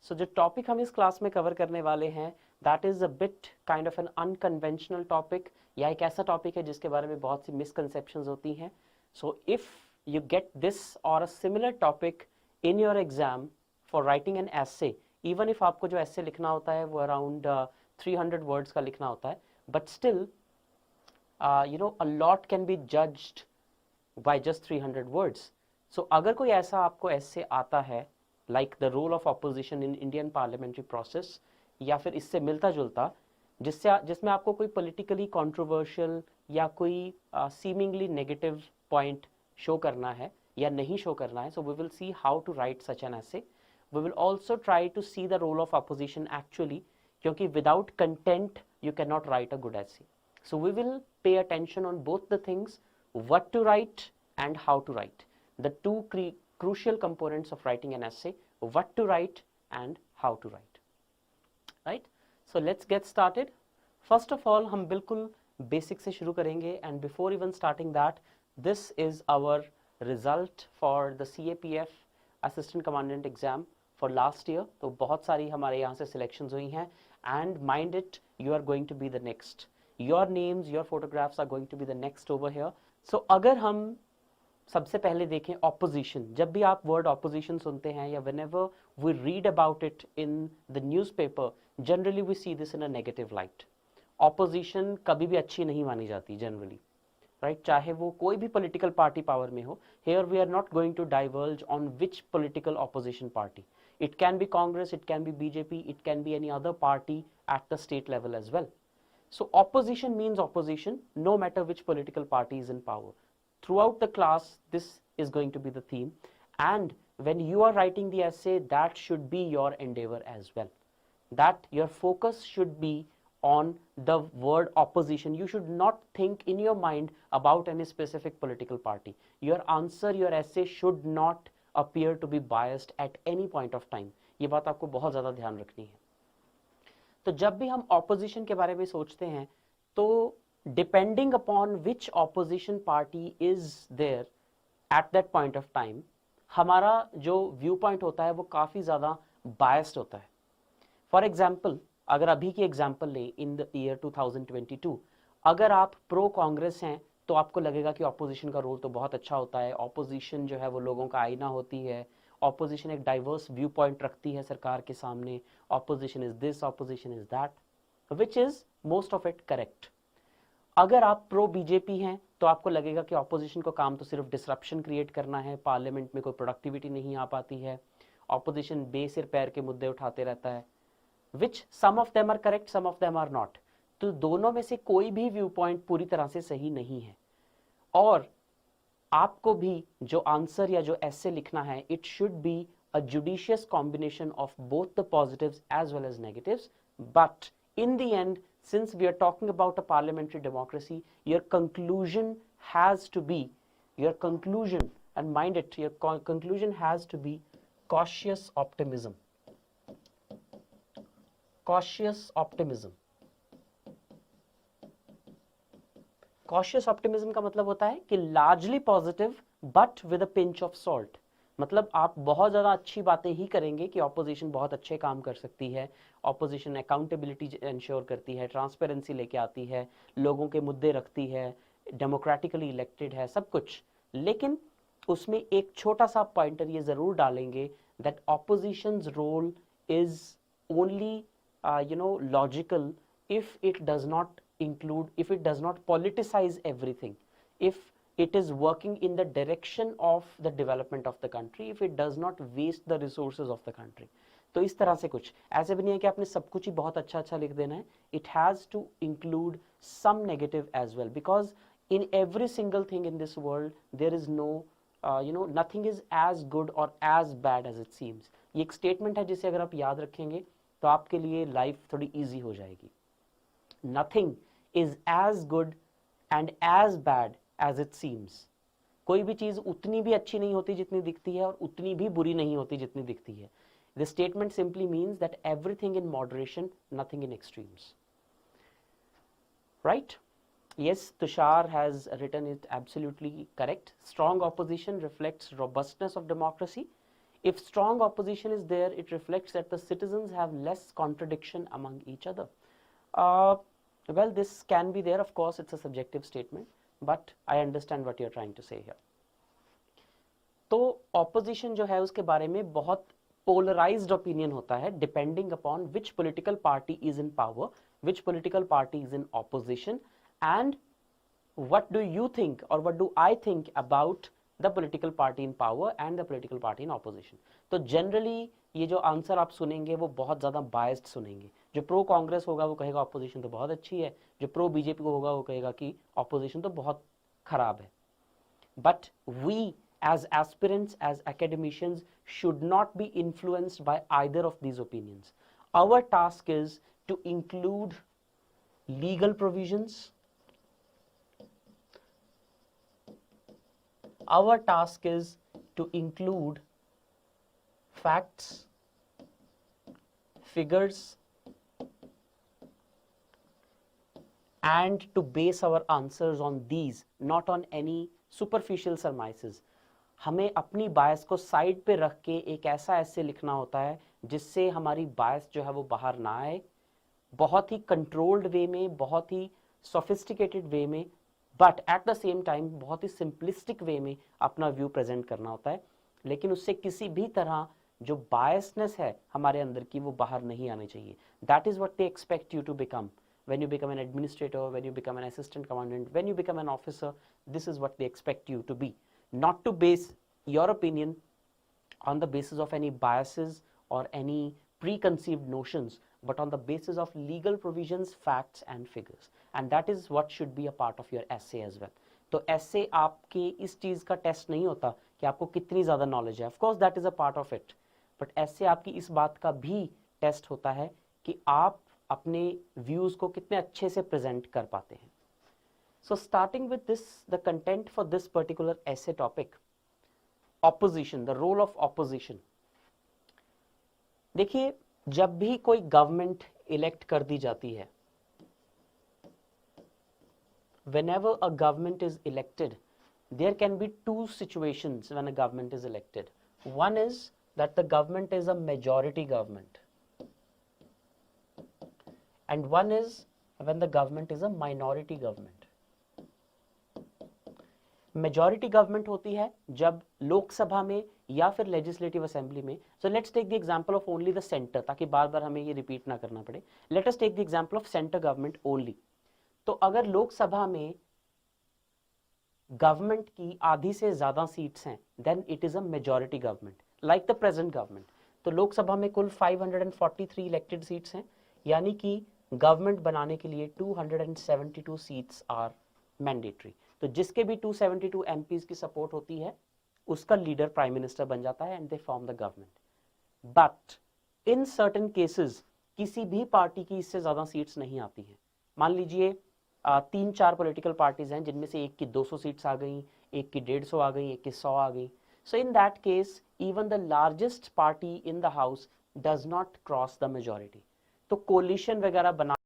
सो जो टॉपिक हम इस क्लास में कवर करने वाले हैं that is a bit kind of an unconventional topic, या एक ऐसा टॉपिक है जिसके बारे में बहुत सी मिसकंसेप्शंस होती हैं. So if you get this or a similar topic in your exam for writing an essay, even if आपको जो essay लिखना होता है वो around 300 words का लिखना होता है, but still a lot can be judged by just 300 words. So अगर कोई ऐसा आपको essay आता है like the role of opposition in Indian parliamentary process, या फिर इससे मिलता जुलता जिसमें आपको कोई politically controversial या कोई seemingly negative point शो करना है या नहीं शो करना है, so we will see how to write such an essay. We will also try to see the role of opposition actually, क्योंकि without content you cannot write a good essay. So we will pay attention on both the things, what to write and how to write. The two crucial components of writing an essay, what to write and how to write. Right? So let's get started. First of all, हम बिल्कुल basic से शुरू करेंगे, and before even starting that, this is our result for the CAPF assistant commandant exam for last year. तो बहुत सारी हमारे यहाँ से selections हुई हैं, and mind it, you are going to be the next. Your names, your photographs are going to be the next over here. So अगर हम सबसे पहले देखें opposition, जब भी आप word opposition सुनते हैं या whenever we read about it in the newspaper, generally we see this in a negative light. Opposition कभी भी अच्छी नहीं मानी जाती generally. Right? चाहे वो कोई भी political party power में हो. Here we are not going to diverge on which political opposition party. It can be Congress, it can be BJP, it can be any other party at the state level as well. So opposition means opposition no matter which political party is in power. Throughout the class this is going to be the theme, and when you are writing the essay, that should be your endeavor as well. That your focus should be on the word opposition. You should not think in your mind about any specific political party. Your answer, your essay should not appear to be biased at any point of time. ये बात आपको बहुत ज़्यादा ध्यान रखनी है. तो जब भी हम opposition के बारे में सोचते हैं, तो depending upon which opposition party is there at that point of time, हमारा जो व्यू पॉइंट होता है वो काफ़ी ज़्यादा biased होता है. For example, अगर अभी की एग्जाम्पल लें, इन द ईयर 2022, अगर आप प्रो कांग्रेस हैं तो आपको लगेगा कि ऑपोजिशन का रोल तो बहुत अच्छा होता है. ऑपोजिशन जो है वो लोगों का आईना होती है. ऑपोजिशन एक डाइवर्स व्यू पॉइंट रखती है सरकार के सामने. Opposition is this, opposition is that, which is most of it correct. अगर आप प्रो बीजेपी हैं तो आपको लगेगा कि ऑपोजिशन को काम तो सिर्फ डिसरप्शन क्रिएट करना है, पार्लियामेंट में कोई प्रोडक्टिविटी नहीं आ पाती है, ऑपोजिशन बेसिर पैर के मुद्दे उठाते रहता है. Which some of them are correct, some of them are not. तो दोनों में से कोई भी व्यू पॉइंट पूरी तरह से सही नहीं है. और आपको भी जो आंसर या जो ऐसे लिखना है, it should be a judicious combination of both the positives as well as negatives. But in the end, since we are talking about a parliamentary democracy, your conclusion has to be, and mind it, your conclusion has to be cautious optimism. Cautious optimism. Cautious optimism का मतलब होता है कि largely positive but with a pinch of salt. मतलब आप बहुत ज़्यादा अच्छी बातें ही करेंगे कि opposition बहुत अच्छे काम कर सकती है, opposition accountability ensure करती है, transparency लेके आती है, लोगों के मुद्दे रखती है, democratically elected है, सब कुछ. लेकिन उसमें एक छोटा सा पॉइंटर ये ज़रूर डालेंगे that opposition's role is only logical if it does not include, if it does not politicize everything, if it is working in the direction of the development of the country, if it does not waste the resources of the country. तो इस तरह से कुछ ऐसे भी नहीं है कि आपने सब कुछ ही बहुत अच्छा अच्छा लिख देना है. It has to include some negative as well, because in every single thing in this world there is no nothing is as good or as bad as it seems. ये एक स्टेटमेंट है जिसे अगर आप याद रखेंगे तो आपके लिए लाइफ थोड़ी इजी हो जाएगी. Nothing is as good and as bad as it seems. कोई भी चीज उतनी भी अच्छी नहीं होती जितनी दिखती है और उतनी भी बुरी नहीं होती जितनी दिखती है. The statement simply means that everything in moderation, nothing in extremes. Right? Yes, Tushar has written it absolutely correct. Strong opposition reflects robustness of democracy. If strong opposition is there, it reflects that the citizens have less contradiction among each other. Well, this can be there, of course, it's a subjective statement, but I understand what you're trying to say here. तो opposition जो है उसके बारे में बहुत polarized opinion होता है, depending upon which political party is in power, which political party is in opposition, and what do you think or what do I think about the political party in power and the political party in opposition. तो generally ये जो answer आप सुनेंगे वो बहुत ज़्यादा biased सुनेंगे. जो प्रो कांग्रेस होगा वो कहेगा ऑपोजिशन तो बहुत अच्छी है, जो प्रो बीजेपी को होगा वो कहेगा कि ऑपोजिशन तो बहुत खराब है. But we as aspirants, as academicians, should not be influenced by either of these opinions. Our task is to include legal provisions. Our task is to include facts, figures, and to base our answers on these, not on any superficial surmises. हमें अपनी बायस को side पे रख के एक ऐसा ऐसे लिखना होता है जिससे हमारी बायस जो है वो बाहर ना आए, बहुत ही कंट्रोल्ड वे में, बहुत ही सोफिस्टिकेटेड वे में, but at the same time बहुत ही सिंपलिस्टिक वे में अपना व्यू प्रेजेंट करना होता है. लेकिन उससे किसी भी तरह जो बायसनेस है हमारे अंदर की वो बाहर नहीं आनी चाहिए. That is what they expect you to become. When you become an administrator, when you become an assistant commandant, when you become an officer, this is what they expect you to be. Not to base your opinion on the basis of any biases or any preconceived notions, but on the basis of legal provisions, facts and figures. And that is what should be a part of your essay as well. तो essay आपके इस चीज का test नहीं होता कि आपको कितनी ज्यादा नॉलेज है. Of course that is a part of it. But essay आपकी इस बात का भी टेस्ट होता है कि आप अपने व्यूज को कितने अच्छे से प्रेजेंट कर पाते हैं. So starting with this, the content for this particular essay topic, opposition, the role of opposition. देखिए, जब भी कोई गवर्नमेंट इलेक्ट कर दी जाती है, whenever a government is elected, there can be two situations when a government is elected. One is that the government is a majority government, and one is when the government is a minority government. Majority government होती है जब लोकसभा में या फिर legislative assembly में. So let's take the example of only the center, ताकि बार बार हमें ये रिपीट ना करना पड़े. Let us take the example of center government only. तो अगर लोकसभा में गवर्नमेंट की आधी से ज्यादा सीट्स हैं, then it is a majority government, like the present government. तो लोकसभा में कुल 543 इलेक्टेड सीट्स हैं, यानी कि गवर्नमेंट बनाने के लिए 272 सीट्स आर मैंडेटरी. तो जिसके भी 272 एमपीज की सपोर्ट होती है उसका लीडर प्राइम मिनिस्टर बन जाता है, and they form the government. But in certain cases किसी भी पार्टी की इससे ज्यादा सीट्स नहीं आती हैं. मान लीजिए 3-4 पॉलिटिकल पार्टीज हैं जिनमें से एक की 200 सीट्स आ गई, एक की 150 आ गई, एक की 100 आ गई. So in that case even the largest party in the house does not cross the majority. तो कोलिशन वगैरह बना